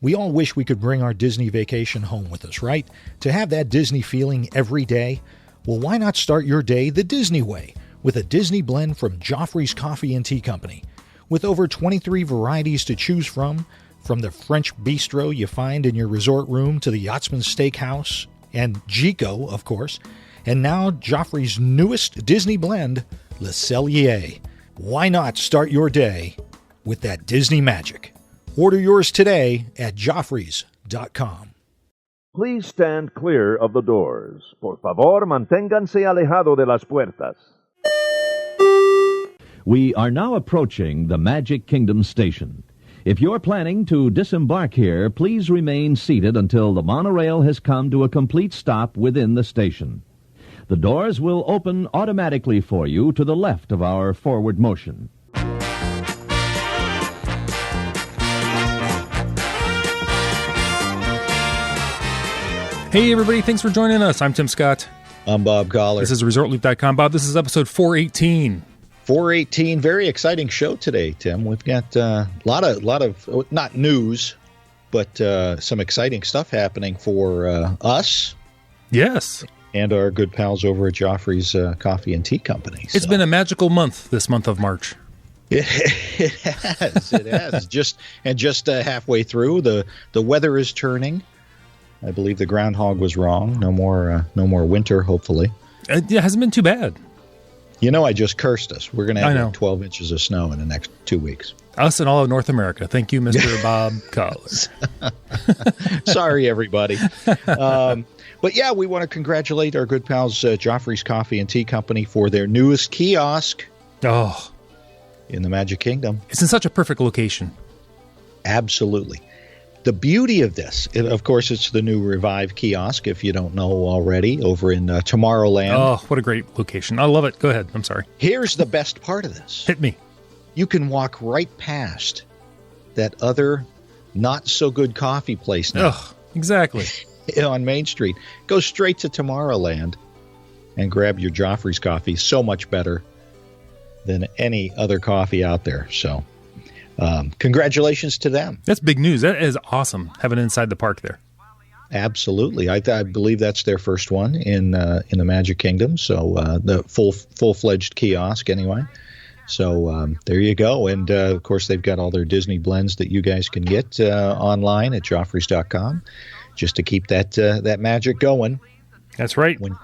We all wish we could bring our Disney vacation home with us, right? To have that Disney feeling every day? Well, why not start your day the Disney way with a Disney blend from Joffrey's Coffee and Tea Company? With over 23 varieties to choose from the French bistro you find in your resort room to the Yachtsman's Steakhouse and Gico, of course, and now Joffrey's newest Disney blend, Le Cellier. Why not start your day with that Disney magic? Order yours today at Joffreys.com. Please stand clear of the doors. Por favor, manténganse alejado de las puertas. We are now approaching the Magic Kingdom station. If you're planning to disembark here, please remain seated until the monorail has come to a complete stop within the station. The doors will open automatically for you to the left of our forward motion. Hey everybody, thanks for joining us. I'm Tim Scott. I'm Bob Collar. This is ResortLoop.com. Bob, this is episode 418. 418, very exciting show today, Tim. We've got a lot of not news, but some exciting stuff happening for us. Yes. And our good pals over at Joffrey's Coffee and Tea Company. It's been a magical month, this month of March. It has. It has. just halfway through, the weather is turning. I believe the groundhog was wrong. No more winter, hopefully. It hasn't been too bad. You know, I just cursed us. We're going to have like 12 inches of snow in the next 2 weeks. Us and all of North America. Thank you, Mr. Bob Collar. Sorry, everybody. But yeah, we want to congratulate our good pals Joffrey's Coffee and Tea Company for their newest kiosk in the Magic Kingdom. It's in such a perfect location. Absolutely. The beauty of this, of course, it's the new Revive kiosk, if you don't know already, over in Tomorrowland. Oh, what a great location. I love it. Go ahead. I'm sorry. Here's the best part of this. Hit me. You can walk right past that other not-so-good coffee place now. Oh, exactly. On Main Street. Go straight to Tomorrowland and grab your Joffrey's coffee. So much better than any other coffee out there. So congratulations to them. That's big news. That is awesome, having inside the park there. Absolutely. I believe that's their first one in the Magic Kingdom. So the full-fledged kiosk anyway. So there you go. And, of course, they've got all their Disney blends that you guys can get online at Joffreys.com just to keep that magic going. That's right. When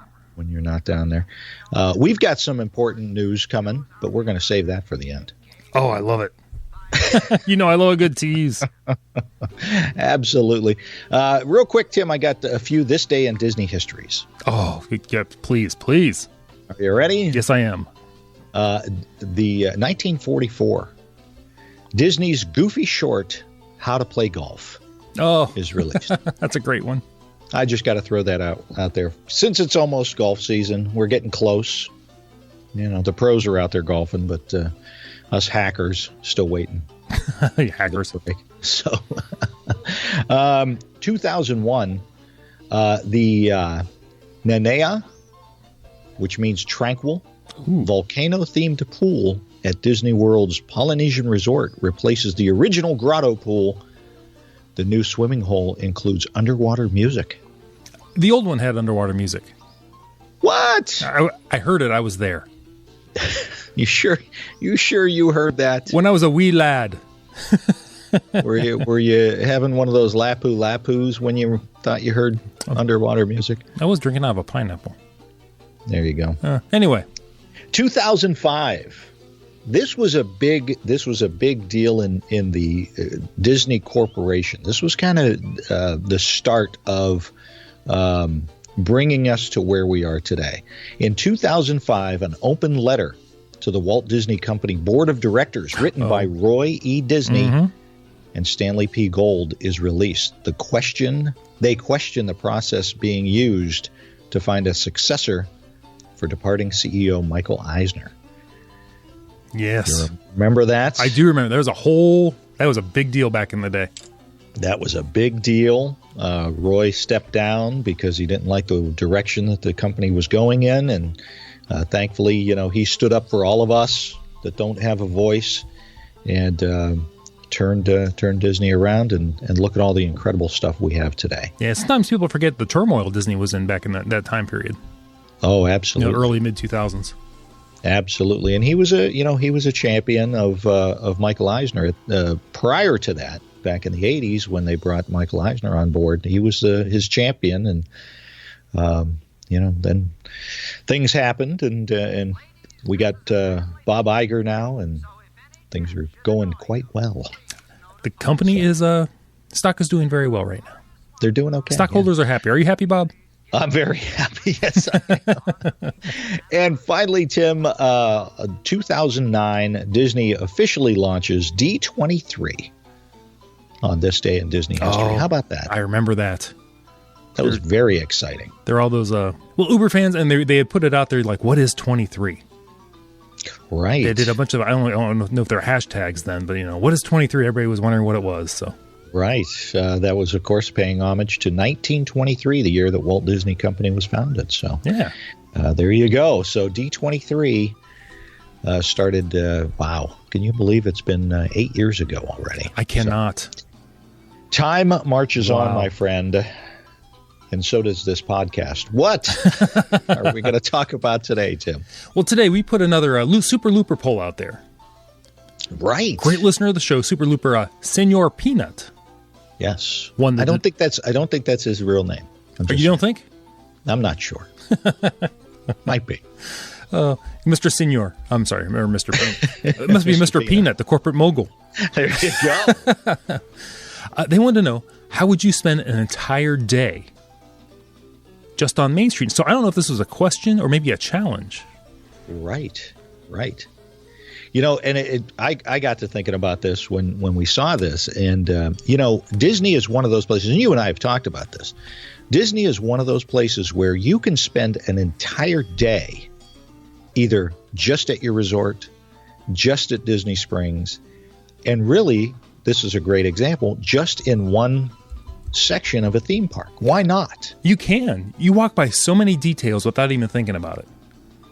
you're not down there. We've got some important news coming, but we're going to save that for the end. Oh, I love it. You know, I love a good tease. Absolutely. Real quick, Tim, I got a few This Day in Disney histories. Oh, yeah, please. Are you ready? Yes, I am. The 1944 Disney's goofy short, How to Play Golf, is released. That's a great one. I just got to throw that out there. Since it's almost golf season, we're getting close. You know, the pros are out there golfing, but us hackers still waiting. Hackers. So, 2001, the Nanea, which means tranquil, volcano-themed pool at Disney World's Polynesian Resort replaces the original grotto pool. The new swimming hole includes underwater music. The old one had underwater music. What? I heard it. I was there. You sure you heard that? When I was a wee lad. Were you having one of those lapu-lapus when you thought you heard underwater music? I was drinking out of a pineapple. There you go. Anyway, 2005. This was a big deal in the Disney Corporation. This was kind of the start of bringing us to where we are today. In 2005, an open letter to the Walt Disney Company Board of Directors, written by Roy E. Disney and Stanley P. Gold, is released. They question the process being used to find a successor for departing CEO Michael Eisner. Yes. You remember that? I do remember. That was a big deal back in the day. That was a big deal. Roy stepped down because he didn't like the direction that the company was going in. And thankfully, he stood up for all of us that don't have a voice. And turned Disney around, and look at all the incredible stuff we have today. Yeah, sometimes people forget the turmoil Disney was in back in that time period. Oh, absolutely. Early mid 2000s. Absolutely, and he was a champion of Michael Eisner. Prior to that, back in the 80s, when they brought Michael Eisner on board, he was his champion, and then things happened, and we got Bob Iger now, and things are going quite well. The company stock is doing very well right now. They're doing okay. Stockholders are happy. Are you happy, Bob? I'm very happy. Yes, I am. And finally, Tim, 2009, Disney officially launches D23 on this day in Disney history. How about that? I remember that. That was very exciting. There are all those Uber fans, and they had put it out there like, what is 23? Right. They did a bunch of, I don't know if they're hashtags then, but what is 23? Everybody was wondering what it was. So. Right. That was, of course, paying homage to 1923, the year that Walt Disney Company was founded. So yeah, there you go. So D23 started, wow, can you believe it's been 8 years ago already? I cannot. So, time marches on, my friend, and so does this podcast. What are we going to talk about today, Tim? Well, today we put another Super Looper poll out there. Right. Great listener of the show, Super Looper, Señor Peanut. Yes. I don't think that's his real name. You don't think? I'm not sure. Might be. Mr. Señor. I'm sorry, or Mr. Peanut. It must be Mr. Peanut, the corporate mogul. There you go. They wanted to know, how would you spend an entire day just on Main Street? So I don't know if this was a question or maybe a challenge. Right. And I got to thinking about this when we saw this. And, Disney is one of those places, and you and I have talked about this. Disney is one of those places where you can spend an entire day either just at your resort, just at Disney Springs, and really, this is a great example, just in one section of a theme park. Why not? You can. You walk by so many details without even thinking about it.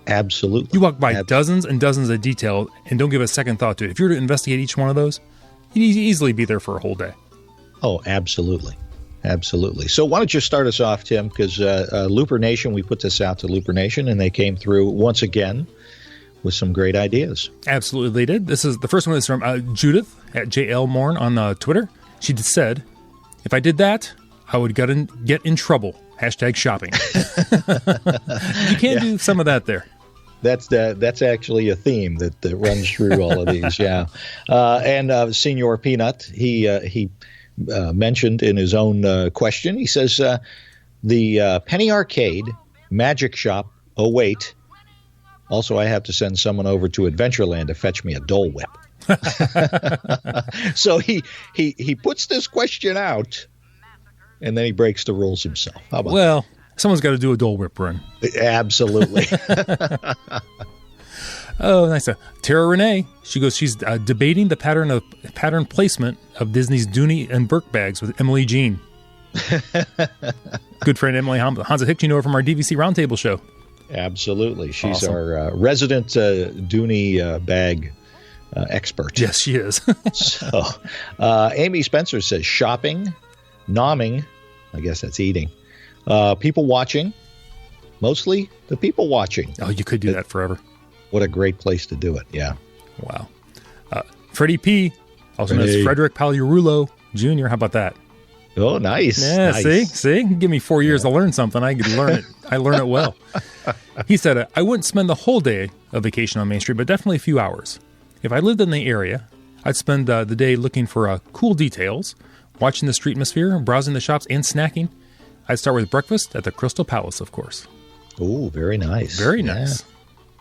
Absolutely. You walk by dozens and dozens of detail and don't give a second thought to it. If you were to investigate each one of those, you'd easily be there for a whole day. Oh, absolutely. Absolutely. So why don't you start us off, Tim, because LooperNation, we put this out to LooperNation, and they came through once again with some great ideas. Absolutely, they did. This is the first one is from Judith at JL Morn on Twitter. She said, if I did that, I would get in trouble. #shopping. You can't do some of that there. That's actually a theme that runs through all of these, yeah. And Señor Peanut, he mentioned in his own question, he says, the Penny Arcade, Magic Shop, oh wait, also I have to send someone over to Adventureland to fetch me a Dole Whip. So he puts this question out, and then he breaks the rules himself. How about that? Someone's got to do a Dole Whip run. Absolutely. Oh, nice. Tara Renee, she's debating the pattern placement of Disney's Dooney and Burke bags with Emily Jean. Good friend Emily Hansa Hick, you know her from our DVC Roundtable show. Absolutely. She's awesome. Our resident Dooney bag expert. Yes, she is. So, Amy Spencer says shopping, nomming, I guess that's eating, people watching, mostly the people watching. Oh, you could do that forever. What a great place to do it, yeah. Wow. Freddie P., also known as Frederick Pagliarulo Jr., how about that? Oh, nice. Yeah, nice. See? Give me 4 years to learn something. I could learn it. I learn it well. He said, I wouldn't spend the whole day of vacation on Main Street, but definitely a few hours. If I lived in the area, I'd spend the day looking for cool details, watching the street atmosphere, browsing the shops, and snacking. I'd start with breakfast at the Crystal Palace, of course. Oh, very nice. Very nice.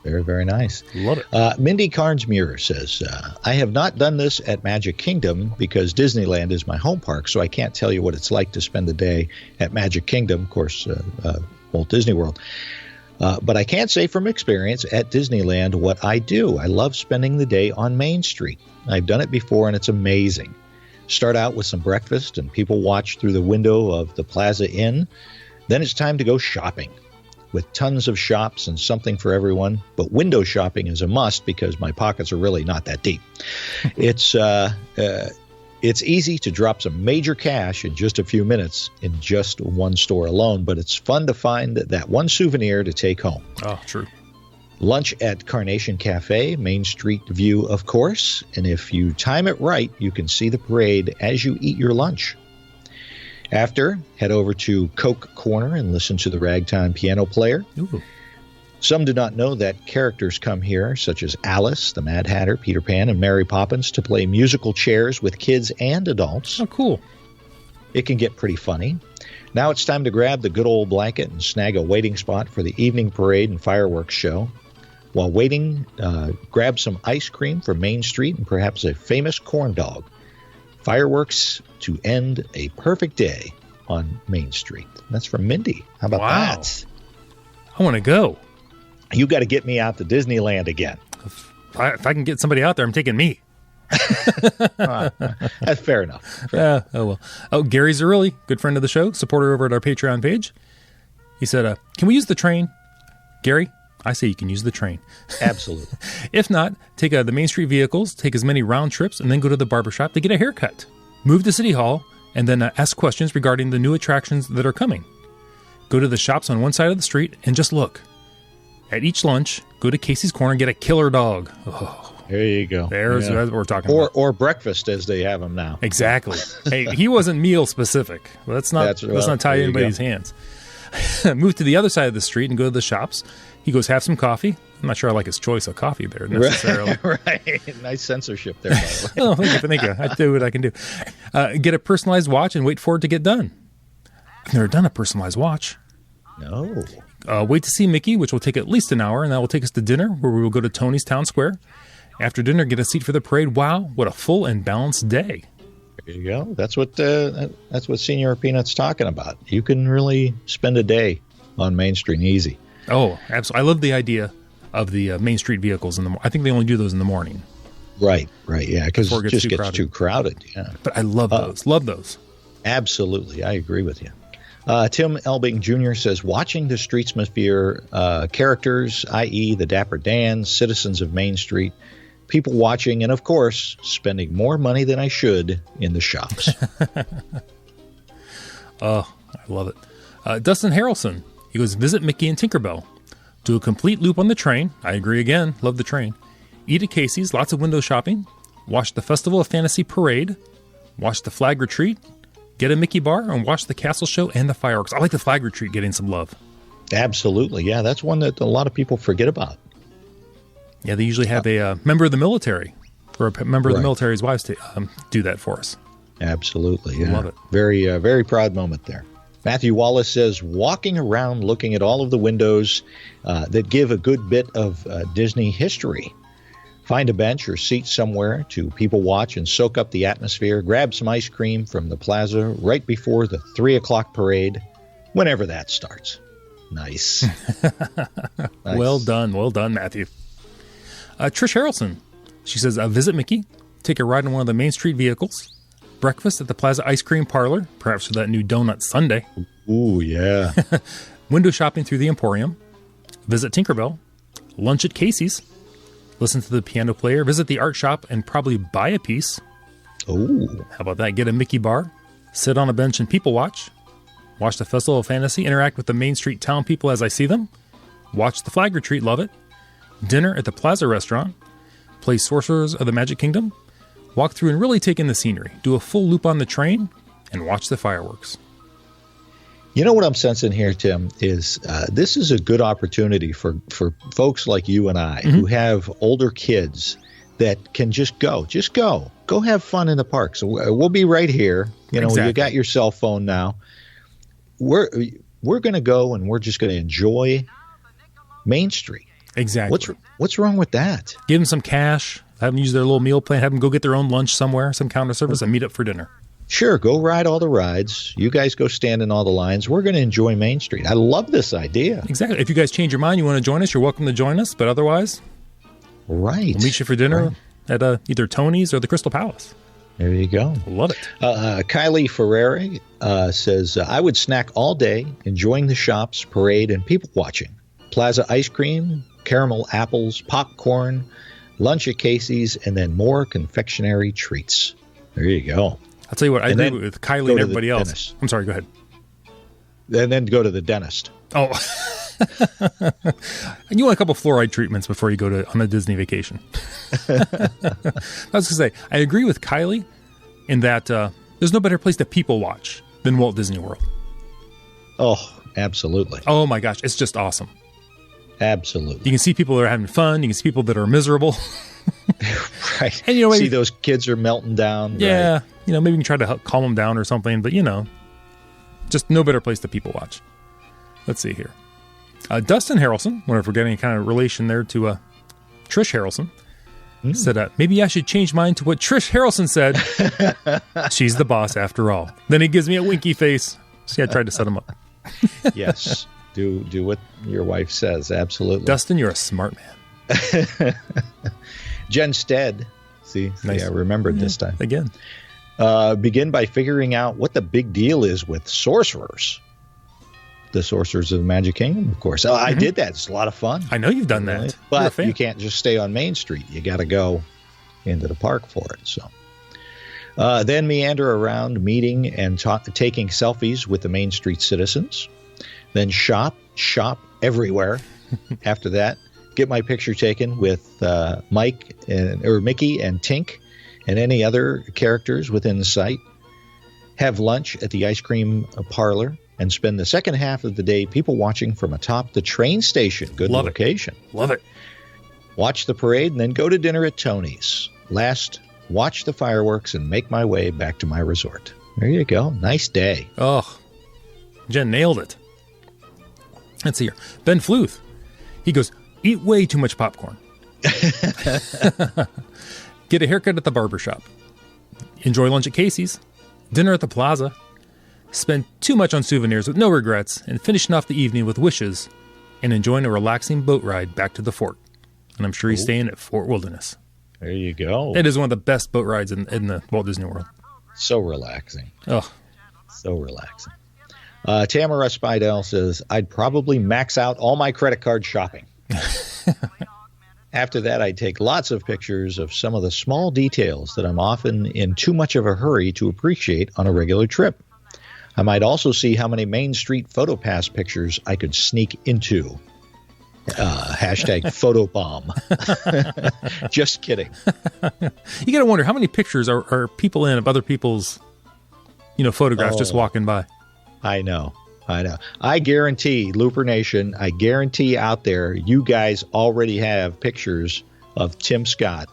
Very, very nice. Love it. Mindy Carnsmuir says, I have not done this at Magic Kingdom because Disneyland is my home park, so I can't tell you what it's like to spend the day at Magic Kingdom, of course, Walt Disney World. But I can't say from experience at Disneyland what I do. I love spending the day on Main Street. I've done it before, and it's amazing. Start out with some breakfast, and people watch through the window of the Plaza Inn. Then it's time to go shopping, with tons of shops and something for everyone. But window shopping is a must because my pockets are really not that deep. It's It's easy to drop some major cash in just a few minutes in just one store alone, but it's fun to find that one souvenir to take home. Oh, true. Lunch at Carnation Cafe, Main Street view, of course. And if you time it right, you can see the parade as you eat your lunch. After, head over to Coke Corner and listen to the ragtime piano player. Ooh. Some do not know that characters come here, such as Alice, the Mad Hatter, Peter Pan, and Mary Poppins, to play musical chairs with kids and adults. Oh, cool. It can get pretty funny. Now it's time to grab the good old blanket and snag a waiting spot for the evening parade and fireworks show. While waiting, grab some ice cream from Main Street and perhaps a famous corn dog. Fireworks to end a perfect day on Main Street. That's from Mindy. How about that? I want to go. You got to get me out to Disneyland again. If I can get somebody out there, I'm taking me. That's fair enough. Oh, well. Oh, Gary Zerilli, good friend of the show, supporter over at our Patreon page. He said, can we use the train? Gary, I say you can use the train. Absolutely. If not, take the Main Street vehicles, take as many round trips, and then go to the barbershop to get a haircut. Move to City Hall, and then ask questions regarding the new attractions that are coming. Go to the shops on one side of the street and just look. At each lunch, go to Casey's Corner and get a killer dog. Oh, there you go. There's what we're talking about. Or breakfast, as they have them now. Exactly. Hey, he wasn't meal specific. Let's not tie anybody's hands. Move to the other side of the street and go to the shops. He goes, have some coffee. I'm not sure I like his choice of coffee there necessarily. Right. Nice censorship there, by the way. Oh, thank you. I do what I can do. Get a personalized watch and wait for it to get done. I've never done a personalized watch. No. Wait to see Mickey, which will take at least an hour, and that will take us to dinner, where we will go to Tony's Town Square. After dinner, get a seat for the parade. Wow, what a full and balanced day. There you go. That's what Señor Peanut's talking about. You can really spend a day on Main Street easy. Oh, absolutely. I love the idea of the Main Street vehicles. I think they only do those in the morning. Right, yeah, because it just gets too crowded. Yeah. But I love those. Love those. Absolutely. I agree with you. Tim Elbing Jr. says, watching the Streetsmosphere characters, i.e. the Dapper Dans, citizens of Main Street, people watching, and of course, spending more money than I should in the shops. Oh, I love it. Dustin Harrelson, he goes, visit Mickey and Tinkerbell. Do a complete loop on the train. I agree again. Love the train. Eat at Casey's. Lots of window shopping. Watch the Festival of Fantasy Parade. Watch the Flag Retreat. Get a Mickey bar and watch the castle show and the fireworks. I like the Flag Retreat getting some love. Absolutely. Yeah, that's one that a lot of people forget about. Yeah, they usually have a member of the military or a member of the military's wives to do that for us. Absolutely. Yeah. Love it. Very, very proud moment there. Matthew Wallace says, walking around looking at all of the windows that give a good bit of Disney history. Find a bench or seat somewhere to people watch and soak up the atmosphere. Grab some ice cream from the plaza right before the 3 o'clock parade, whenever that starts. Nice. Nice. Well done, Matthew. Trish Harrelson, she says, visit Mickey, take a ride in one of the Main Street vehicles, breakfast at the Plaza Ice Cream Parlor, perhaps for that new donut sundae. Ooh, yeah. Window shopping through the Emporium, visit Tinkerbell, lunch at Casey's, listen to the piano player, visit the art shop, and probably buy a piece. Oh. How about that? Get a Mickey bar, sit on a bench and people watch the Festival of Fantasy, interact with the Main Street town people as I see them, watch the Flag Retreat, love it, dinner at the Plaza Restaurant, play Sorcerers of the Magic Kingdom, walk through and really take in the scenery, do a full loop on the train, and watch the fireworks. You know what I'm sensing here, Tim, is this is a good opportunity for folks like you and I who have older kids that can just go have fun in the parks. We'll be right here. You know, exactly. You got your cell phone now. We're going to go and we're just going to enjoy Main Street. Exactly. What's wrong with that? Give them some cash, have them use their little meal plan, have them go get their own lunch somewhere, some counter service, and meet up for dinner. Sure, go ride all the rides. You guys go stand in all the lines. We're going to enjoy Main Street. I love this idea. Exactly. If you guys change your mind, you want to join us, you're welcome to join us. But otherwise, we'll meet you for dinner at either Tony's or the Crystal Palace. There you go. Love it. Kylie Ferreri says, I would snack all day, enjoying the shops, parade, and people watching. Plaza ice cream, caramel apples, popcorn, lunch at Casey's, and then more confectionery treats. There you go. I'll tell you what, I And agree then with Kylie go and to the everybody else. dentist. I'm sorry, go ahead. And then go to the dentist. Oh. And you want a couple fluoride treatments before you go on a Disney vacation. I was going to say, I agree with Kylie in that there's no better place to people watch than Walt Disney World. Oh, absolutely. Oh my gosh, it's just awesome. Absolutely. You can see people that are having fun. You can see people that are miserable. Right. And maybe, see those kids are melting down. Yeah. Right. Maybe you can try to help calm them down or something. But, just no better place to people watch. Let's see here. Dustin Harrelson, wonder if we're getting any kind of relation there to Trish Harrelson, said, maybe I should change mine to what Trish Harrelson said. She's the boss after all. Then he gives me a winky face. See, I tried to set him up. Yes. Do what your wife says. Absolutely. Dustin, you're a smart man. Jen Stead. See, Nice. I remembered this time. Again. Begin by figuring out what the big deal is with sorcerers. The Sorcerers of the Magic Kingdom, of course. I did that. It's a lot of fun. I know you've done that. You're a But fan. you can't just stay on Main Street. You got to go into the park for it. So then meander around, meeting and taking selfies with the Main Street citizens. Then shop everywhere. After that, get my picture taken with Mickey and Tink and any other characters within sight. Have lunch at the ice cream parlor and spend the second half of the day people watching from atop the train station. Good Love it. location. Love it. Watch the parade and then go to dinner at Tony's. Last, watch the fireworks and make my way back to my resort. There you go. Nice day. Oh, Jen nailed it. Let's see here. Ben Fluth. He goes, eat way too much popcorn. Get a haircut at the barbershop. Enjoy lunch at Casey's. Dinner at the plaza. Spend too much on souvenirs with no regrets. And finishing off the evening with wishes and enjoying a relaxing boat ride back to the fort. And I'm sure he's staying at Fort Wilderness. There you go. It is one of the best boat rides in the Walt Disney World. So relaxing. Oh, So relaxing. Tamara Spidell says, I'd probably max out all my credit card shopping. After that, I'd take lots of pictures of some of the small details that I'm often in too much of a hurry to appreciate on a regular trip. I might also see how many Main Street PhotoPass pictures I could sneak into. Hashtag photobomb. Just kidding. you got to wonder how many pictures are people in of other people's, photographs just walking by. I know. I guarantee, LooperNation, I guarantee out there, you guys already have pictures of Tim Scott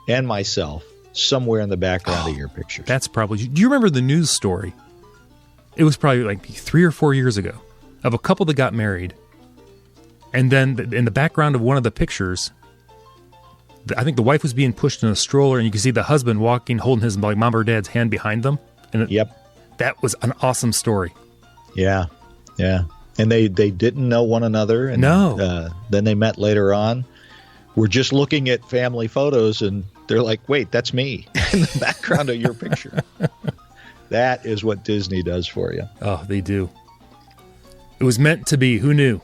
and myself somewhere in the background of your pictures. That's probably. Do you remember the news story? It was probably like 3 or 4 years ago of a couple that got married. And then in the background of one of the pictures, I think the wife was being pushed in a stroller, and you can see the husband walking, holding his mom or dad's hand behind them. And that was an awesome story. Yeah. And they didn't know one another. And, No. Then they met later on. We're just looking at family photos, and they're like, wait, that's me in the background of your picture. That is what Disney does for you. Oh, they do. It was meant to be. Who knew?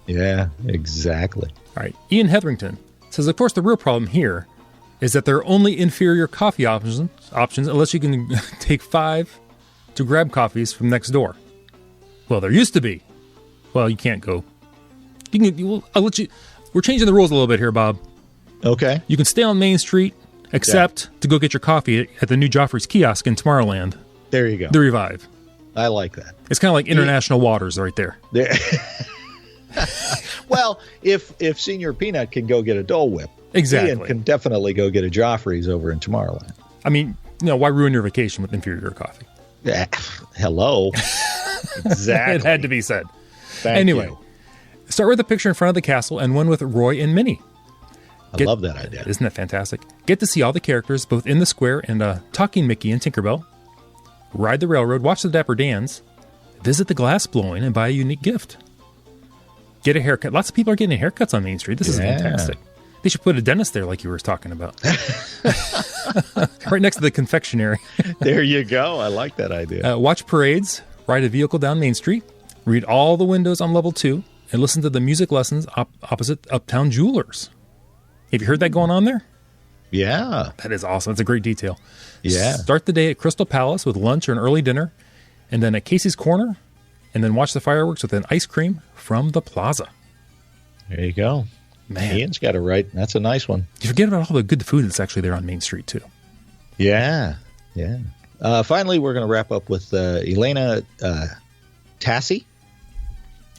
Yeah, exactly. All right. Ian Hetherington says, of course, the real problem here is that there are only inferior coffee options unless you can take 5 to grab coffees from next door. Well, there used to be. Well, you can't go. I'll let you. We're changing the rules a little bit here, Bob. Okay. You can stay on Main Street, except to go get your coffee at the new Joffrey's kiosk in Tomorrowland. There you go. The Revive. I like that. It's kind of like international waters right there. Well, if Señor Peanut can go get a Dole Whip, Exactly. Ian can definitely go get a Joffrey's over in Tomorrowland. I mean, why ruin your vacation with inferior coffee? Hello. Exactly. It had to be said. Thank you. Start with a picture in front of the castle and one with Roy and Minnie. I love that idea. Isn't that fantastic? Get to see all the characters, both in the square and talking Mickey and Tinkerbell. Ride the railroad, watch the Dapper Dans, visit the glass blowing, and buy a unique gift. Get a haircut. Lots of people are getting haircuts on Main Street. This is fantastic. They should put a dentist there like you were talking about. Right next to the confectionery. There you go. I like that idea. Watch parades, ride a vehicle down Main Street, read all the windows on level 2, and listen to the music lessons opposite Uptown Jewelers. Have you heard that going on there? Yeah. That is awesome. It's a great detail. Yeah. Start the day at Crystal Palace with lunch or an early dinner, and then at Casey's Corner, and then watch the fireworks with an ice cream from the plaza. There you go. Man. Ian's got it right. That's a nice one. You forget about all the good food that's actually there on Main Street, too. Yeah. Yeah. Finally, we're going to wrap up with Elena Tassi.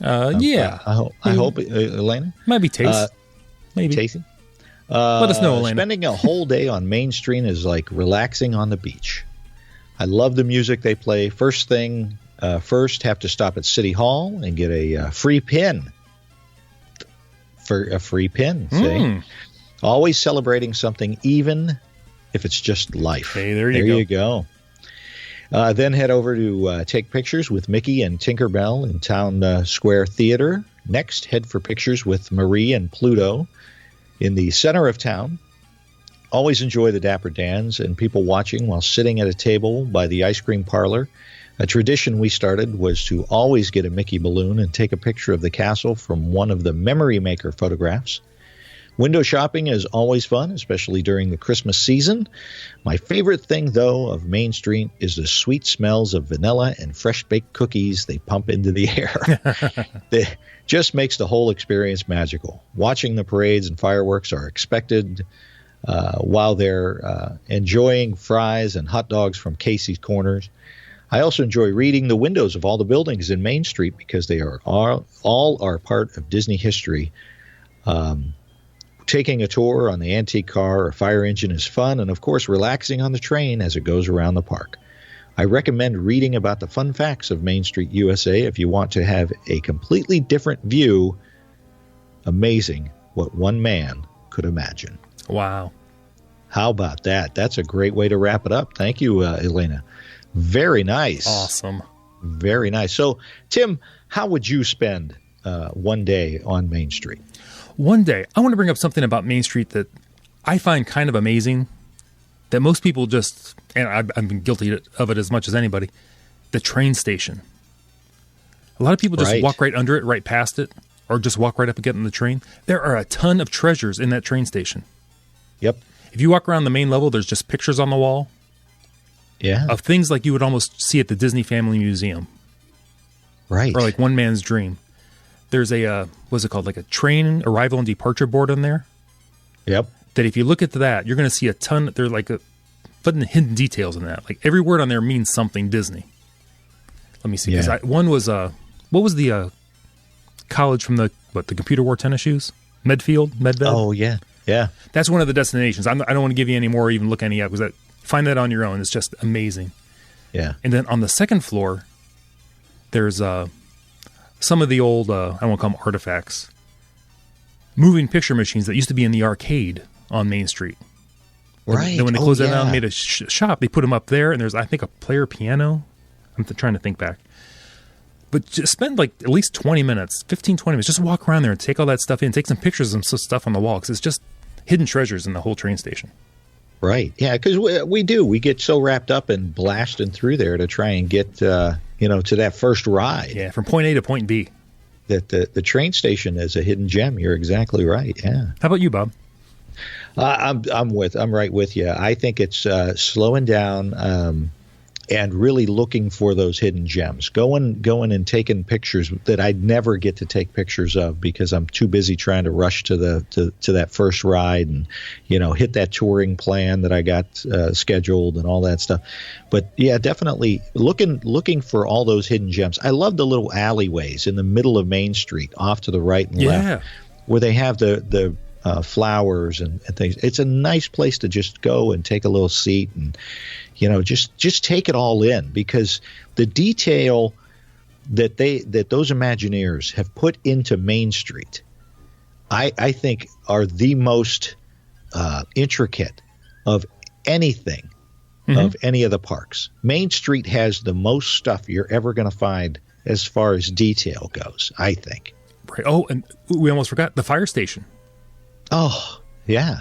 Yeah. I hope Elena. Might be Taste. Maybe. Tasty. Let us know, Elena. Spending a whole day on Main Street is like relaxing on the beach. I love the music they play. First have to stop at City Hall and get a free pin. For a free pin, see? Always celebrating something, even if it's just life. Hey, there you go. Then head over to take pictures with Mickey and Tinkerbell in Town Square Theater. Next, head for pictures with Marie and Pluto in the center of town. Always enjoy the Dapper Dans and people watching while sitting at a table by the ice cream parlor. A tradition we started was to always get a Mickey balloon and take a picture of the castle from one of the Memory Maker photographs. Window shopping is always fun, especially during the Christmas season. My favorite thing, though, of Main Street is the sweet smells of vanilla and fresh-baked cookies they pump into the air. It just makes the whole experience magical. Watching the parades and fireworks are expected while they're enjoying fries and hot dogs from Casey's Corners. I also enjoy reading the windows of all the buildings in Main Street because they are all are part of Disney history. Taking a tour on the antique car or fire engine is fun, and of course relaxing on the train as it goes around the park. I recommend reading about the fun facts of Main Street USA if you want to have a completely different view. Amazing what one man could imagine. Wow. How about that? That's a great way to wrap it up. Thank you, Elena. Very nice. Awesome. Very nice. So, Tim, how would you spend one day on Main Street? One day, I want to bring up something about Main Street that I find kind of amazing, that most people just, and I've been guilty of it as much as anybody, the train station. A lot of people just walk right under it, right past it, or just walk right up and get on the train. There are a ton of treasures in that train station. Yep. If you walk around the main level, there's just pictures on the wall. Yeah. Of things like you would almost see at the Disney Family Museum. Right. Or like One Man's Dream. There's a, what's it called? Like a train arrival and departure board on there. Yep. That if you look at that, you're going to see a ton. They're like putting hidden details in that. Like every word on there means something Disney. Let me see. Yeah. One was, what was the college from the computer wore tennis shoes? Medved? Oh, yeah. Yeah. That's one of the destinations. I don't want to give you any more or even look any up because find that on your own. It's just amazing. Yeah. And then on the second floor, there's some of the old, I won't call them artifacts, moving picture machines that used to be in the arcade on Main Street. Right. Then when they closed that down and made a shop, they put them up there, and there's, I think, a player piano. I'm trying to think back. But just spend like at least 20 minutes, 15, 20 minutes, just walk around there and take all that stuff in, take some pictures of some stuff on the wall, because it's just hidden treasures in the whole train station. Right. Yeah, because we do. We get so wrapped up and blasting through there to try and get, to that first ride. Yeah, from point A to point B. That the train station is a hidden gem. You're exactly right. Yeah. How about you, Bob? I'm right with you. I think it's slowing down and really looking for those hidden gems. Going and taking pictures that I'd never get to take pictures of because I'm too busy trying to rush to that first ride and hit that touring plan that I got scheduled and all that stuff. But yeah, definitely looking for all those hidden gems. I love the little alleyways in the middle of Main Street, off to the right and left, where they have the flowers and things. It's a nice place to just go and take a little seat and just take it all in, because the detail that those Imagineers have put into Main Street, I think, are the most intricate of anything, of any of the parks. Main Street has the most stuff you're ever going to find as far as detail goes, I think. Right. Oh, and we almost forgot the fire station. Oh, yeah.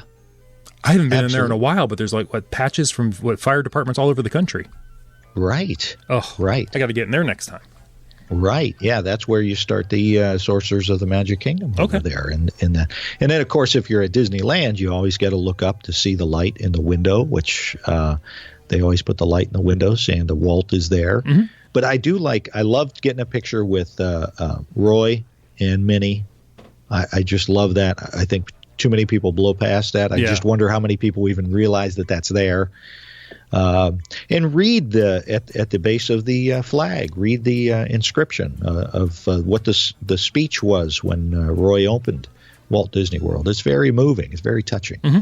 I haven't been in there in a while, but there's patches from fire departments all over the country. Right. Oh, right. I got to get in there next time. Right. Yeah, that's where you start the Sorcerers of the Magic Kingdom over there. And then, of course, if you're at Disneyland, you always got to look up to see the light in the window, which they always put the light in the window saying the Walt is there. Mm-hmm. But I loved getting a picture with Roy and Minnie. I just love that. I think too many people blow past that. I just wonder how many people even realize that that's there. And read at the base of the flag, read the inscription of what the speech was when Roy opened Walt Disney World. It's very moving. It's very touching. Mm-hmm.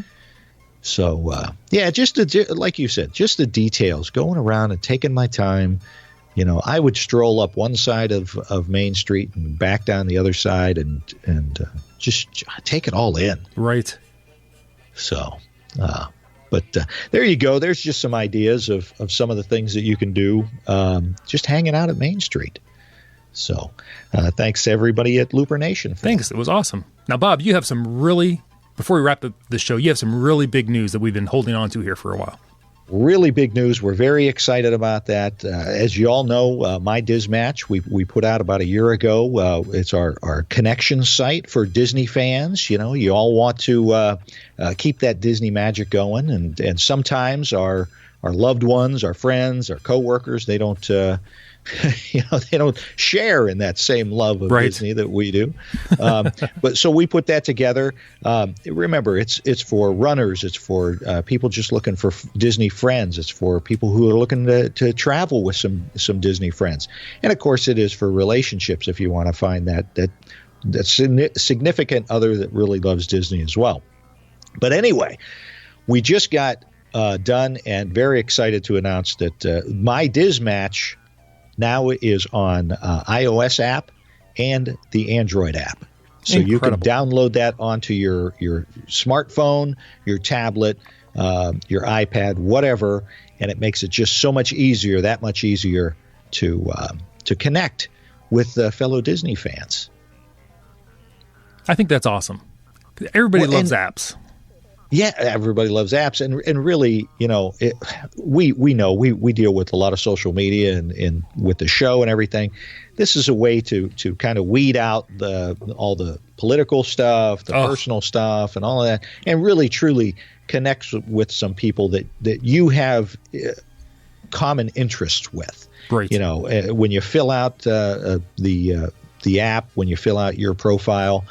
So, like you said, just the details, going around and taking my time. I would stroll up one side of Main Street and back down the other side and just take it all in. Right. So, but there you go. There's just some ideas of some of the things that you can do just hanging out at Main Street. So thanks to everybody at LooperNation. Thanks. It was awesome. Now, Bob, you have before we wrap up the show, you have some really big news that we've been holding on to here for a while. Really big news. We're very excited about that. As you all know, My Diz Match, we put out about a year ago. It's our connection site for Disney fans. You all want to keep that Disney magic going. And sometimes our loved ones, our friends, our coworkers, they don't they don't share in that same love of Disney that we do. But so we put that together. Remember, it's for runners. It's for people just looking for Disney friends. It's for people who are looking to travel with some Disney friends. And of course, it is for relationships if you want to find that significant other that really loves Disney as well. But anyway, we just got done and very excited to announce that My Diz Match now is on iOS app and the Android app. So you can download that onto your smartphone, your tablet, your iPad, whatever, and it makes it just that much easier to connect with fellow Disney fans. I think that's awesome. Everybody loves apps. Yeah, everybody loves apps, and really, we know we deal with a lot of social media and with the show and everything. This is a way to kind of weed out all the political stuff, the personal stuff, and all of that, and really truly connect with some people that you have common interests with. Right. When you fill out the app, when you fill out your profile,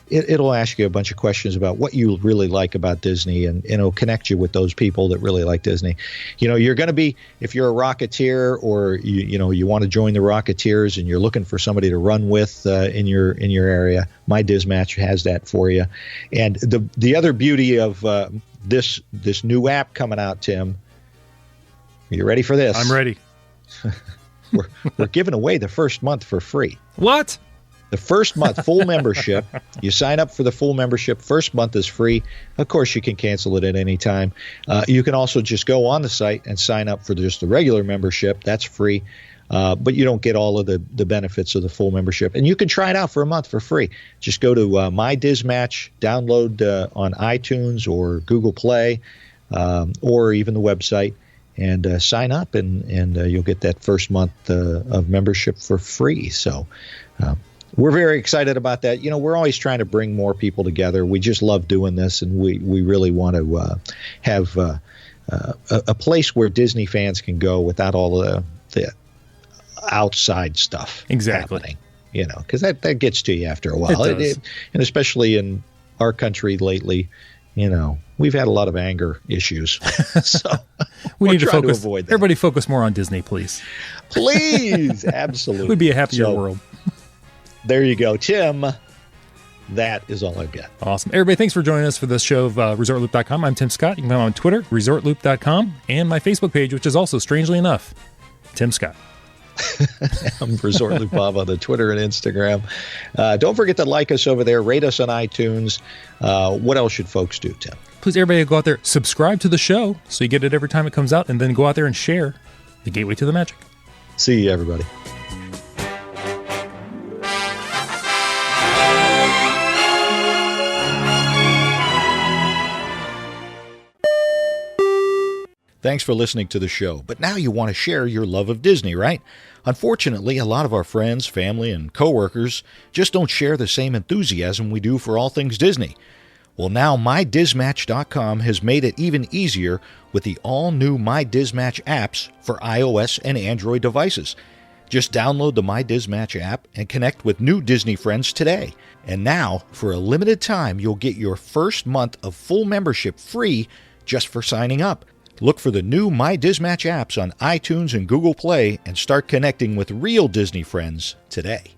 it'll ask you a bunch of questions about what you really like about Disney, and it'll connect you with those people that really like Disney. You're going to be, if you're a Rocketeer or you want to join the Rocketeers and you're looking for somebody to run with in your area, My Diz Match has that for you. And the other beauty of this new app coming out, Tim, are you ready for this? I'm ready. We're giving away the first month for free. What? The first month, full membership. You sign up for the full membership. First month is free. Of course, you can cancel it at any time. You can also just go on the site and sign up for just the regular membership. That's free. But you don't get all of the benefits of the full membership. And you can try it out for a month for free. Just go to My Diz Match, download on iTunes or Google Play, or even the website, and sign up, and you'll get that first month of membership for free. So we're very excited about that. We're always trying to bring more people together. We just love doing this, and we really want to have a place where Disney fans can go without all the outside stuff happening. Because that gets to you after a while. It does. And especially in our country lately, we've had a lot of anger issues. So we need to focus. To avoid that. Everybody focus more on Disney, please. Please, absolutely. It would be a happier world. There you go, Tim. That is all I've got. Awesome. Everybody, thanks for joining us for this show of ResortLoop.com. I'm Tim Scott. You can find me on Twitter, ResortLoop.com, and my Facebook page, which is also, strangely enough, Tim Scott. I'm Resort Loop Bob on the Twitter and Instagram. Don't forget to like us over there. Rate us on iTunes. What else should folks do, Tim? Please, everybody, go out there, subscribe to the show so you get it every time it comes out, and then go out there and share the Gateway to the Magic. See you, everybody. Thanks for listening to the show, but now you want to share your love of Disney, right? Unfortunately, a lot of our friends, family, and coworkers just don't share the same enthusiasm we do for all things Disney. Well, now MyDizMatch.com has made it even easier with the all-new MyDizMatch apps for iOS and Android devices. Just download the MyDizMatch app and connect with new Disney friends today. And now, for a limited time, you'll get your first month of full membership free just for signing up. Look for the new MyDizMatch apps on iTunes and Google Play and start connecting with real Disney friends today.